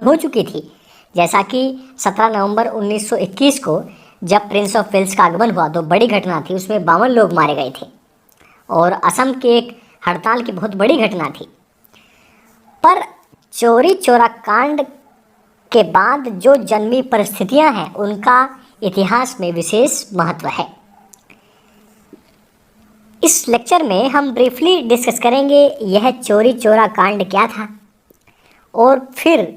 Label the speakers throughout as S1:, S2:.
S1: हो चुकी थी। जैसा कि 17 नवंबर 1921 को जब प्रिंस ऑफ वेल्स का आगमन हुआ तो बड़ी घटना थी, उसमें 52 लोग मारे गए थे और असम के एक हड़ताल की बहुत बड़ी घटना थी। पर चौरी चौरा कांड के बाद जो जन्मी परिस्थितियां हैं उनका इतिहास में विशेष महत्व है। इस लेक्चर में हम ब्रीफली डिस्कस करेंगे यह चौरी चौरा कांड क्या था और फिर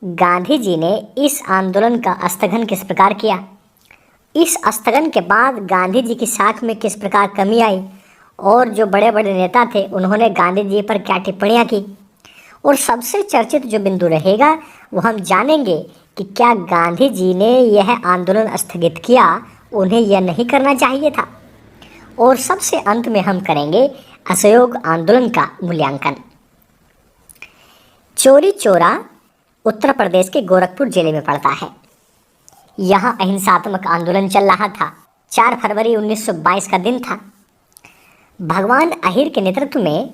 S1: गांधी जी ने इस आंदोलन का स्थगन किस प्रकार किया, इस स्थगन के बाद गांधी जी की साख में किस प्रकार कमी आई और जो बड़े बड़े नेता थे उन्होंने गांधी जी पर क्या टिप्पणियां की, और सबसे चर्चित जो बिंदु रहेगा वो हम जानेंगे कि क्या गांधी जी ने यह आंदोलन स्थगित किया, उन्हें यह नहीं करना चाहिए था। और सबसे अंत में हम करेंगे असहयोग आंदोलन का मूल्यांकन। चौरी चौरा उत्तर प्रदेश के गोरखपुर जिले में पड़ता है। यहाँ अहिंसात्मक आंदोलन चल रहा था। 4 फरवरी 1922 का दिन था। भगवान अहिर के नेतृत्व में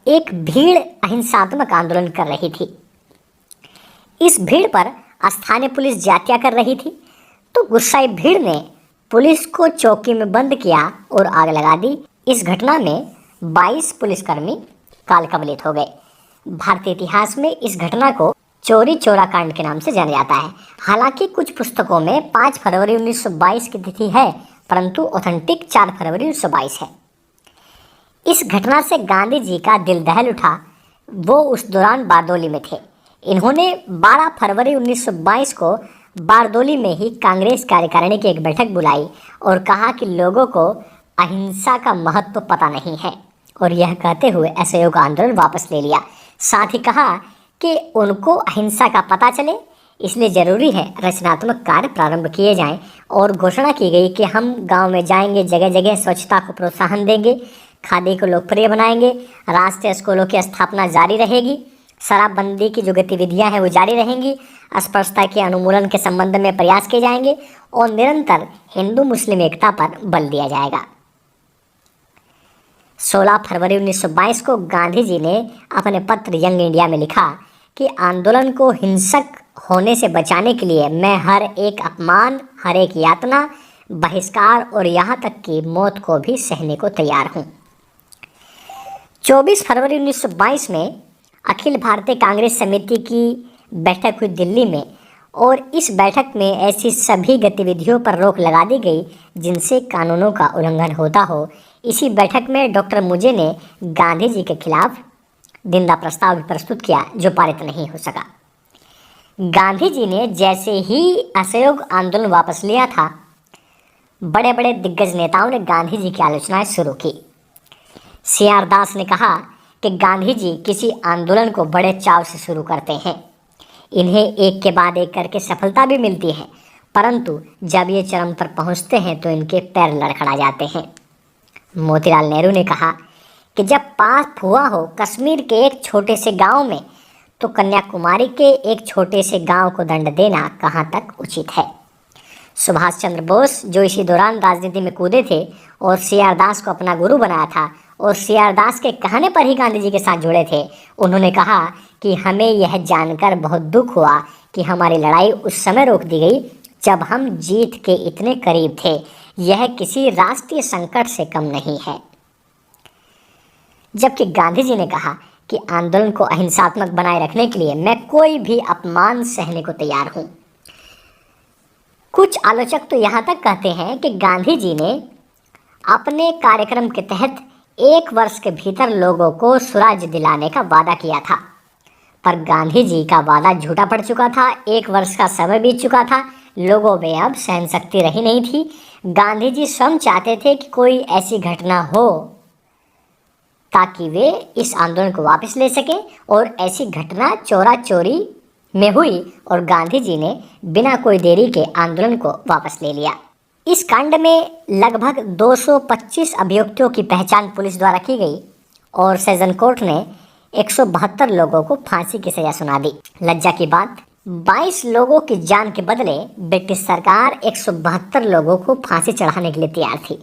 S1: एक भीड़ अहिंसात्मक आंदोलन कर रही थी। इस भीड़ पर स्थानीय पुलिस जातिया कर रही थी, तो गुस्साई भीड़ ने पुलिस को चौकी में बंद किया और आग लगा दी। इस घटना में 22 पुलिसकर्मी काल कवलित हो गए। भारतीय इतिहास में इस घटना को चौरी चौरा कांड के नाम से जाना जाता है। हालांकि कुछ पुस्तकों में 5 फरवरी 1922 की तिथि है, परंतु ऑथेंटिक 4 फरवरी 1922 है। इस घटना से गांधी जी का दिल दहल उठा। वो उस दौरान बारदोली में थे। इन्होंने 12 फरवरी 1922 को बारदोली में ही कांग्रेस कार्यकारिणी की एक बैठक बुलाई और कहा कि लोगों को अहिंसा का महत्व पता नहीं है, और यह कहते हुए असहयोग आंदोलन वापस ले लिया। साथ ही कहा कि उनको अहिंसा का पता चले, इसलिए ज़रूरी है रचनात्मक कार्य प्रारंभ किए जाएं, और घोषणा की गई कि हम गांव में जाएंगे, जगह जगह स्वच्छता को प्रोत्साहन देंगे, खादी को लोकप्रिय बनाएंगे, राष्ट्रीय स्कूलों की स्थापना जारी रहेगी, शराबबंदी की जो गतिविधियां हैं वो जारी रहेंगी, अस्पृश्यता के उन्मूलन के संबंध में प्रयास किए जाएंगे और निरंतर हिंदू मुस्लिम एकता पर बल दिया जाएगा। 16 फरवरी 1922 को गांधी जी ने अपने पत्र यंग इंडिया में लिखा कि आंदोलन को हिंसक होने से बचाने के लिए मैं हर एक अपमान, हर एक यातना, बहिष्कार और यहाँ तक कि मौत को भी सहने को तैयार हूँ। 24 फरवरी 1922 में अखिल भारतीय कांग्रेस समिति की बैठक हुई दिल्ली में, और इस बैठक में ऐसी सभी गतिविधियों पर रोक लगा दी गई जिनसे कानूनों का उल्लंघन होता हो। इसी बैठक में डॉक्टर मुजे ने गांधी जी के खिलाफ निंदा प्रस्ताव भी प्रस्तुत किया जो पारित नहीं हो सका। गांधी जी ने जैसे ही असहयोग आंदोलन वापस लिया था, बड़े बड़े दिग्गज नेताओं ने गांधी जी की आलोचनाएं शुरू की। CR दास ने कहा कि गांधी जी किसी आंदोलन को बड़े चाव से शुरू करते हैं, इन्हें एक के बाद एक करके सफलता भी मिलती है, परंतु जब ये चरम पर पहुंचते हैं तो इनके पैर लड़खड़ा जाते हैं। मोतीलाल नेहरू ने कहा कि जब पाप हुआ हो कश्मीर के एक छोटे से गांव में, तो कन्याकुमारी के एक छोटे से गांव को दंड देना कहाँ तक उचित है। सुभाष चंद्र बोस जो इसी दौरान राजनीति में कूदे थे और CR दास को अपना गुरु बनाया था और CR दास के कहने पर ही गांधी जी के साथ जुड़े थे, उन्होंने कहा कि हमें यह जानकर बहुत दुख हुआ कि हमारी लड़ाई उस समय रोक दी गई जब हम जीत के इतने करीब थे। यह किसी राष्ट्रीय संकट से कम नहीं है। जबकि गांधी जी ने कहा कि आंदोलन को अहिंसात्मक बनाए रखने के लिए मैं कोई भी अपमान सहने को तैयार हूँ। कुछ आलोचक तो यहाँ तक कहते हैं कि गांधी जी ने अपने कार्यक्रम के तहत 1 वर्ष के भीतर लोगों को स्वराज्य दिलाने का वादा किया था, पर गांधी जी का वादा झूठा पड़ चुका था। 1 वर्ष का समय बीत चुका था, लोगों में अब सहन शक्ति रही नहीं थी। गांधी जी स्वयं चाहते थे कि कोई ऐसी घटना हो ताकि वे इस आंदोलन को वापस ले सकें, और ऐसी घटना चौरा चौरी में हुई और गांधी जी ने बिना कोई देरी के आंदोलन को वापस ले लिया। इस कांड में लगभग 225 अभियुक्तों की पहचान पुलिस द्वारा की गई और सेशन कोर्ट ने 172 लोगों को फांसी की सजा सुना दी। लज्जा की बात, 22 लोगों की जान के बदले ब्रिटिश सरकार 172 लोगों को फांसी चढ़ाने के लिए तैयार थी।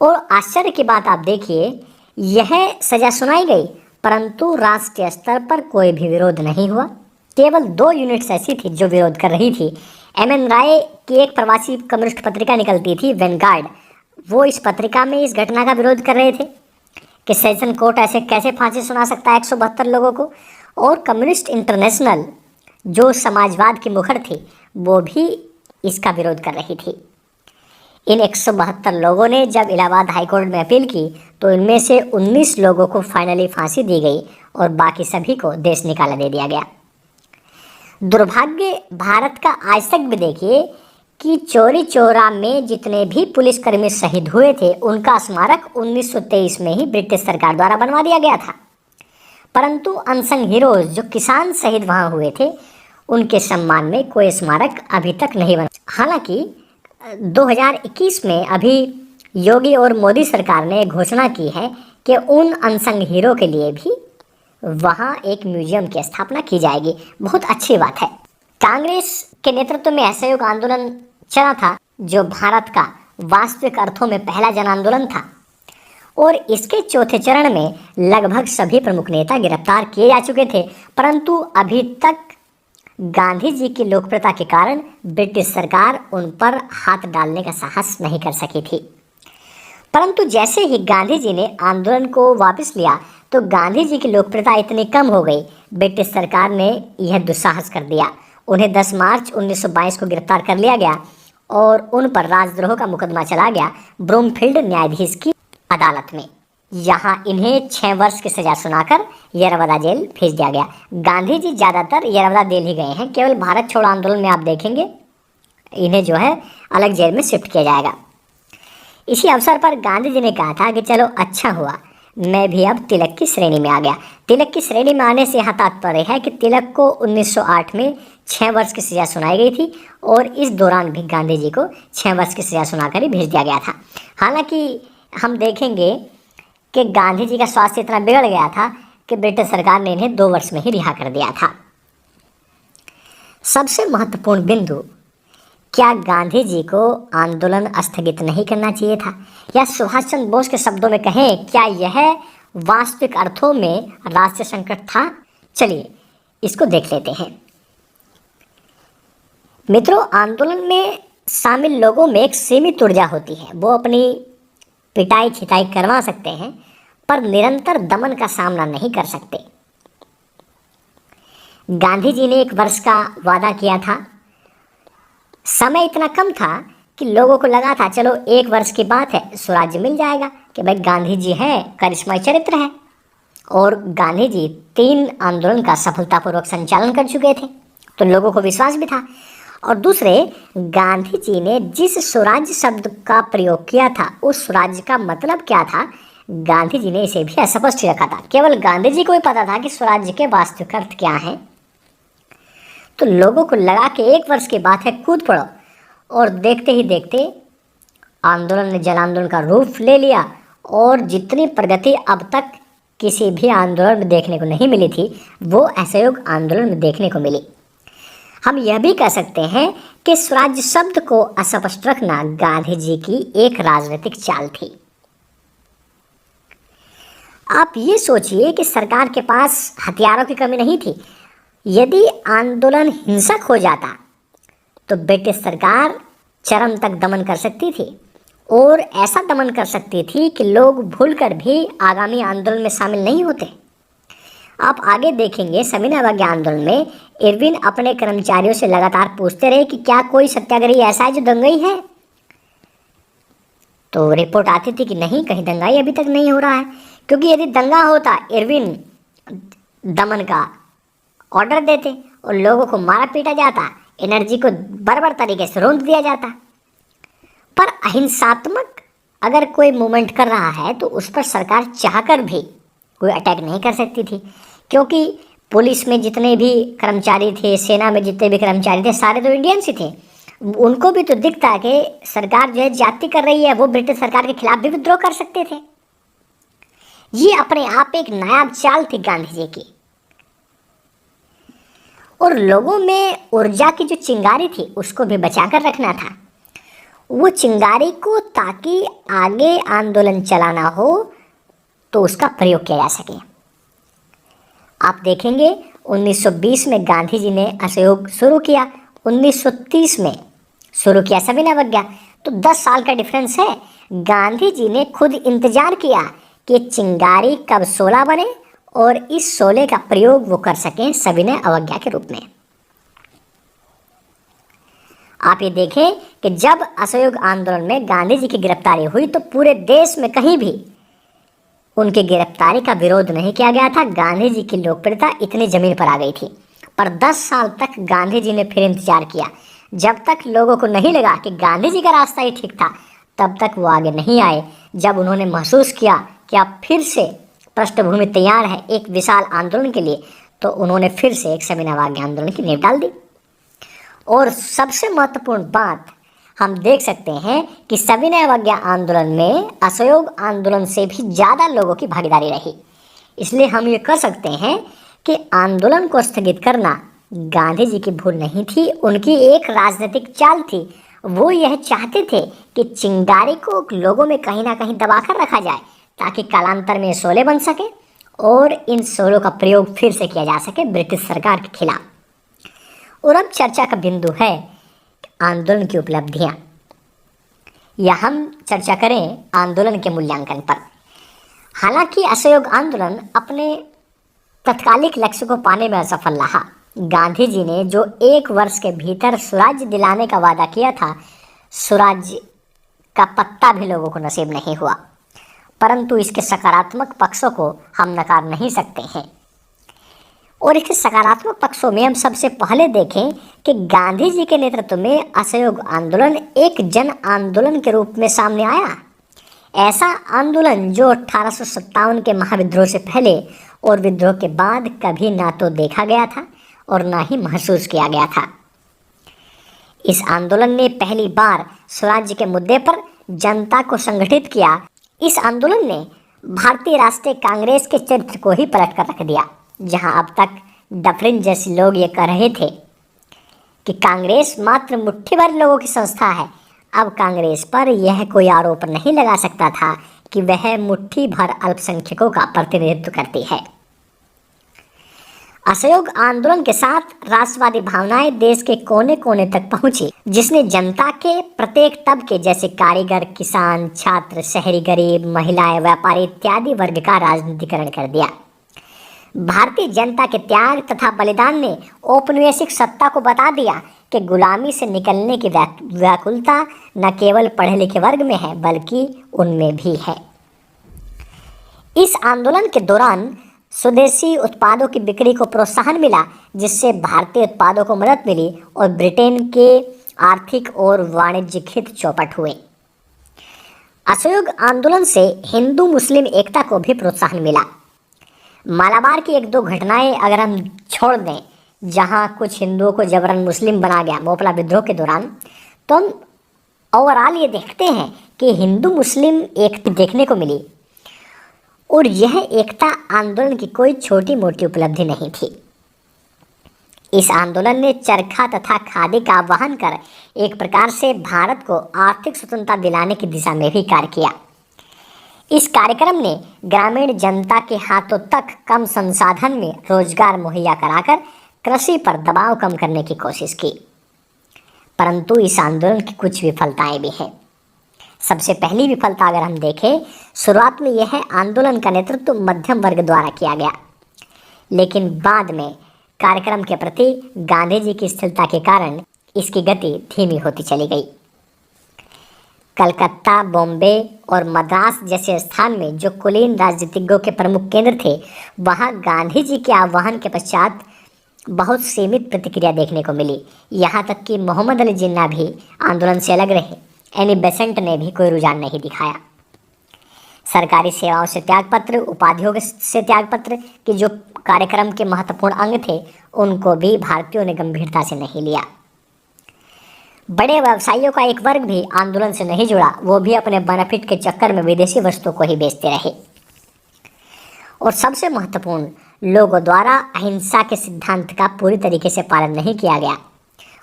S1: और आश्चर्य की बात आप देखिए, यह सजा सुनाई गई परंतु राष्ट्रीय स्तर पर कोई भी विरोध नहीं हुआ। केवल 2 यूनिट्स ऐसी थी जो विरोध कर रही थी। एम.एन. राय की एक प्रवासी कम्युनिस्ट पत्रिका निकलती थी, वैनगार्ड। वो इस पत्रिका में इस घटना का विरोध कर रहे थे कि सेशन कोर्ट ऐसे कैसे फांसी सुना सकता है 172 लोगों को। और कम्युनिस्ट इंटरनेशनल, जो समाजवाद की मुखर थी, वो भी इसका विरोध कर रही थी। इन 172 लोगों ने जब इलाहाबाद हाईकोर्ट में अपील की तो इनमें से 19 लोगों को फाइनली फांसी दी गई और बाकी सभी को देश निकाला दे दिया गया। दुर्भाग्य भारत का आज तक भी देखिए कि चौरी चौरा में जितने भी पुलिसकर्मी शहीद हुए थे उनका स्मारक 1923 में ही ब्रिटिश सरकार द्वारा बनवा दिया गया था, परंतु अनसंग हीरोज जो किसान शहीद वहाँ हुए थे उनके सम्मान में कोई स्मारक अभी तक नहीं बना। हालांकि 2021 में अभी योगी और मोदी सरकार ने घोषणा की है कि उन अनसंग हीरो के लिए भी वहाँ एक म्यूजियम की स्थापना की जाएगी। बहुत अच्छी बात है। कांग्रेस के नेतृत्व में असहयोग आंदोलन चला था जो भारत का वास्तविक अर्थों में पहला जन आंदोलन था और इसके चौथे चरण में लगभग सभी प्रमुख नेता गिरफ्तार किए जा चुके थे, परंतु अभी तक गांधी जी की लोकप्रियता के कारण ब्रिटिश सरकार उन पर हाथ डालने का साहस नहीं कर सकी थी। परंतु जैसे ही गांधी जी ने आंदोलन को वापस लिया तो गांधी जी की लोकप्रियता इतनी कम हो गई, ब्रिटिश सरकार ने यह दुस्साहस कर दिया। उन्हें 10 मार्च 1922 को गिरफ्तार कर लिया गया और उन पर राजद्रोह का मुकदमा चला गया ब्रूमफील्ड न्यायाधीश की अदालत में। यहाँ इन्हें 6 वर्ष की सजा सुनाकर येरवदा जेल भेज दिया गया। गांधी जी ज़्यादातर येरवदा जेल ही गए हैं, केवल भारत छोड़ो आंदोलन में आप देखेंगे इन्हें जो है अलग जेल में शिफ्ट किया जाएगा। इसी अवसर पर गांधी जी ने कहा था कि चलो अच्छा हुआ मैं भी अब तिलक की श्रेणी में आ गया। तिलक की श्रेणी में आने से यहाँ तात्पर्य है कि तिलक को 1908 में 6 वर्ष की सजा सुनाई गई थी और इस दौरान भी गांधी जी को 6 वर्ष की सजा सुनाकर ही भेज दिया गया था। हालांकि हम देखेंगे कि गांधी जी का स्वास्थ्य इतना बिगड़ गया था कि ब्रिटिश सरकार ने इन्हें 2 वर्ष में ही रिहा कर दिया था। सबसे महत्वपूर्ण बिंदु, क्या गांधी जी को आंदोलन स्थगित नहीं करना चाहिए था, या सुभाष चंद्र बोस के शब्दों में कहें क्या यह वास्तविक अर्थों में राष्ट्रीय संकट था? चलिए इसको देख लेते हैं। मित्रों, आंदोलन में शामिल लोगों में एक सीमित ऊर्जा होती है। वो अपनी पिटाई खिटाई करवा सकते हैं पर निरंतर दमन का सामना नहीं कर सकते। गांधी जी ने 1 वर्ष का वादा किया था। समय इतना कम था कि लोगों को लगा था चलो 1 वर्ष की बात है, स्वराज्य मिल जाएगा, कि भाई गांधी जी हैं, करिश्माई चरित्र है। और गांधी जी 3 आंदोलन का सफलतापूर्वक संचालन कर चुके थे तो लोगों को विश्वास भी था। और दूसरे, गांधी जी ने जिस स्वराज्य शब्द का प्रयोग किया था उस स्वराज्य का मतलब क्या था, गांधी जी ने इसे भी अस्पष्ट रखा था। केवल गांधी जी को ही पता था कि स्वराज्य के वास्तविक अर्थ क्या है। तो लोगों को लगा कि 1 वर्ष की बात है, कूद पड़ो। और देखते ही देखते आंदोलन ने जन आंदोलन का रूप ले लिया और जितनी प्रगति अब तक किसी भी आंदोलन में देखने को नहीं मिली थी वो असहयोग आंदोलन में देखने को मिली। हम यह भी कह सकते हैं कि स्वराज्य शब्द को अस्पष्ट रखना गांधी जी की एक राजनीतिक चाल थी। आप ये सोचिए कि सरकार के पास हथियारों की कमी नहीं थी। यदि आंदोलन हिंसक हो जाता तो ब्रिटिश सरकार चरम तक दमन कर सकती थी और ऐसा दमन कर सकती थी कि लोग भूलकर भी आगामी आंदोलन में शामिल नहीं होते। आप आगे देखेंगे सविनय अवज्ञा आंदोलन में इरविन अपने कर्मचारियों से लगातार पूछते रहे कि क्या कोई सत्याग्रही ऐसा है जो दंगाई है। तो रिपोर्ट आती थी कि नहीं, कहीं दंगाई अभी तक नहीं हो रहा है, क्योंकि यदि दंगा होता इरविन दमन का ऑर्डर देते और लोगों को मारा पीटा जाता, एनर्जी को बराबर तरीके से रोक दिया जाता। पर अहिंसात्मक अगर कोई मूवमेंट कर रहा है तो उस पर सरकार चाहकर भी कोई अटैक नहीं कर सकती थी, क्योंकि पुलिस में जितने भी कर्मचारी थे, सेना में जितने भी कर्मचारी थे, सारे तो इंडियंस ही थे। उनको भी तो दिखता कि सरकार जो है जाति कर रही है, वो ब्रिटिश सरकार के खिलाफ भी विद्रोह कर सकते थे। ये अपने आप एक नायाब चाल थी गांधी जी की। और लोगों में ऊर्जा की जो चिंगारी थी उसको भी बचाकर रखना था। वो चिंगारी को ताकि आगे आंदोलन चलाना हो तो उसका प्रयोग किया जा सके। आप देखेंगे 1920 में गांधी जी ने असहयोग शुरू किया, 1930 में शुरू किया सविनय अवज्ञा। तो 10 साल का डिफरेंस है। गांधी जी ने खुद इंतजार किया कि चिंगारी कब शोला बने और इस शोले का प्रयोग वो कर सकें सविनय अवज्ञा के रूप में। आप ये देखें कि जब असहयोग आंदोलन में गांधी जी की गिरफ्तारी हुई तो पूरे देश में कहीं भी उनकी गिरफ्तारी का विरोध नहीं किया गया था। गांधी जी की लोकप्रियता इतनी जमीन पर आ गई थी। पर 10 साल तक गांधी जी ने फिर इंतजार किया। जब तक लोगों को नहीं लगा कि गांधी जी का रास्ता ही ठीक था, तब तक वो आगे नहीं आए। जब उन्होंने महसूस किया कि अब फिर से पृष्ठभूमि तैयार है एक विशाल आंदोलन के लिए, तो उन्होंने फिर से एक सविनय अवज्ञा आंदोलन की नींव डाल दी। और सबसे महत्वपूर्ण बात हम देख सकते हैं कि सविनय अवज्ञा आंदोलन में असहयोग आंदोलन से भी ज़्यादा लोगों की भागीदारी रही। इसलिए हम ये कह सकते हैं कि आंदोलन को स्थगित करना गांधी जी की भूल नहीं थी, उनकी एक राजनीतिक चाल थी। वो यह चाहते थे कि चिंगारी को लोगों में कहीं ना कहीं दबाकर रखा जाए ताकि कालांतर में शोले बन सके और इन शोलों का प्रयोग फिर से किया जा सके ब्रिटिश सरकार के खिलाफ। और अब चर्चा का बिंदु है आंदोलन की उपलब्धियां, या हम चर्चा करें आंदोलन के मूल्यांकन पर। हालांकि असहयोग आंदोलन अपने तत्कालिक लक्ष्य को पाने में असफल रहा। गांधी जी ने जो 1 वर्ष के भीतर स्वराज्य दिलाने का वादा किया था, स्वराज्य का पत्ता भी लोगों को नसीब नहीं हुआ। परंतु इसके सकारात्मक पक्षों को हम नकार नहीं सकते हैं। और इसके सकारात्मक पक्षों में हम सबसे पहले देखें कि गांधी जी के नेतृत्व में असहयोग आंदोलन एक जन आंदोलन के रूप में सामने आया। ऐसा आंदोलन जो 1857 के महाविद्रोह से पहले और विद्रोह के बाद कभी ना तो देखा गया था और ना ही महसूस किया गया था। इस आंदोलन ने पहली बार स्वराज्य के मुद्दे पर जनता को संगठित किया। इस आंदोलन ने भारतीय राष्ट्रीय कांग्रेस के चरित्र को ही पलट कर रख दिया। जहां अब तक डफरिन जैसे लोग ये कह रहे थे कि कांग्रेस मात्र मुट्ठी भर लोगों की संस्था है, अब कांग्रेस पर यह कोई आरोप नहीं लगा सकता था कि वह मुट्ठी भर अल्पसंख्यकों का प्रतिनिधित्व करती है। असहयोग आंदोलन के साथ राष्ट्रवादी भावनाएं देश के कोने कोने तक पहुंची, जिसने जनता के प्रत्येक तबके जैसे कारीगर, किसान, छात्र, शहरी गरीब, महिलाएं, व्यापारी इत्यादि वर्ग का राजनीतिकरण कर दिया। भारतीय जनता के त्याग तथा बलिदान ने औपनिवेशिक सत्ता को बता दिया कि गुलामी से निकलने की व्याकुलता न केवल पढ़े लिखे वर्ग में है बल्कि उनमें भी है। इस आंदोलन के दौरान स्वदेशी उत्पादों की बिक्री को प्रोत्साहन मिला, जिससे भारतीय उत्पादों को मदद मिली और ब्रिटेन के आर्थिक और वाणिज्यिक हित चौपट हुए। असहयोग आंदोलन से हिंदू मुस्लिम एकता को भी प्रोत्साहन मिला। मालाबार की 1-2 घटनाएं अगर हम छोड़ दें, जहां कुछ हिंदुओं को जबरन मुस्लिम बना गया मोपला विद्रोह के दौरान, तो हम ओवरऑल ये देखते हैं कि हिंदू मुस्लिम एकता देखने को मिली। और यह एकता आंदोलन की कोई छोटी मोटी उपलब्धि नहीं थी। इस आंदोलन ने चरखा तथा खादी का आह्वान कर एक प्रकार से भारत को आर्थिक स्वतंत्रता दिलाने की दिशा में भी कार्य किया। इस कार्यक्रम ने ग्रामीण जनता के हाथों तक कम संसाधन में रोजगार मुहैया कराकर कृषि पर दबाव कम करने की कोशिश की। परंतु इस आंदोलन की कुछ विफलताएं भी हैं। सबसे पहली विफलता अगर हम देखें, शुरुआत में यह आंदोलन का नेतृत्व मध्यम वर्ग द्वारा किया गया, लेकिन बाद में कार्यक्रम के प्रति गांधी जी की स्थिरता के कारण इसकी गति धीमी होती चली गई। कलकत्ता, बॉम्बे और मद्रास जैसे स्थान में जो कुलीन राजनीतिज्ञों के प्रमुख केंद्र थे, वहां गांधी जी के आह्वान के पश्चात बहुत सीमित प्रतिक्रिया देखने को मिली। यहाँ तक कि मोहम्मद अली जिन्ना भी आंदोलन से अलग रहे। एनी बेसेंट ने भी कोई रुझान नहीं दिखाया। सरकारी सेवाओं से त्यागपत्र, उपाधियों से त्यागपत्र के जो कार्यक्रम के महत्वपूर्ण अंग थे, उनको भी भारतीयों ने गंभीरता से नहीं लिया। बड़े व्यवसायियों का एक वर्ग भी आंदोलन से नहीं जुड़ा, वो भी अपने बेनिफिट के चक्कर में विदेशी वस्तुओं को ही बेचते रहे। और सबसे महत्वपूर्ण, लोगों द्वारा अहिंसा के सिद्धांत का पूरी तरीके से पालन नहीं किया गया।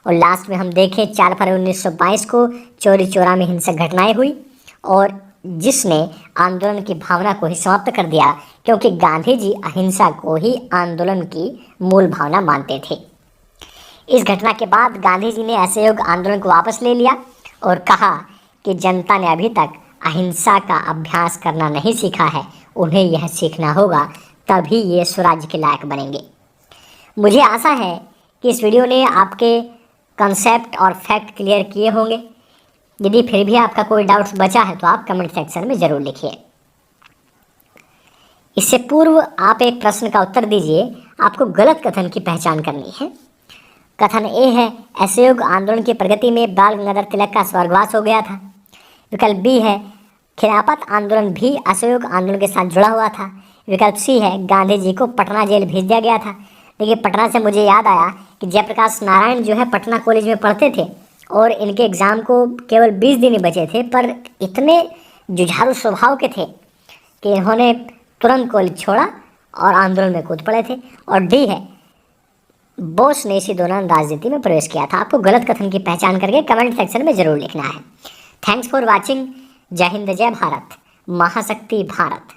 S1: और लास्ट में हम देखें 4 फरवरी 1922 को चौरी चौरा में हिंसक घटनाएं हुई और जिसने आंदोलन की भावना को ही समाप्त कर दिया क्योंकि गांधी जी अहिंसा को ही आंदोलन की मूल भावना मानते थे। इस घटना के बाद गांधी जी ने असहयोग आंदोलन को वापस ले लिया और कहा कि जनता ने अभी तक अहिंसा का अभ्यास करना नहीं सीखा है, उन्हें यह सीखना होगा, तभी ये स्वराज्य के लायक बनेंगे। मुझे आशा है कि इस वीडियो ने आपके कंसेप्ट और फैक्ट क्लियर किए होंगे। यदि फिर भी आपका कोई डाउट्स बचा है तो आप कमेंट सेक्शन में ज़रूर लिखिए। इससे पूर्व आप एक प्रश्न का उत्तर दीजिए। आपको गलत कथन की पहचान करनी है। कथन ए है, असहयोग आंदोलन की प्रगति में बाल गंगाधर तिलक का स्वर्गवास हो गया था। विकल्प बी है, खिलाफत आंदोलन भी असहयोग आंदोलन के साथ जुड़ा हुआ था। विकल्प सी है, गांधी जी को पटना जेल भेज दिया गया था। देखिए, पटना से मुझे याद आया कि जयप्रकाश नारायण जो है पटना कॉलेज में पढ़ते थे और इनके एग्ज़ाम को केवल 20 दिन ही बचे थे, पर इतने जुझारू स्वभाव के थे कि इन्होंने तुरंत कॉलेज छोड़ा और आंदोलन में कूद पड़े थे। और डी है, बोस ने इसी दौरान राजनीति में प्रवेश किया था। आपको गलत कथन की पहचान करके कमेंट सेक्शन में ज़रूर लिखना है। Thanks for watching. जय हिंद, जय भारत, महाशक्ति भारत।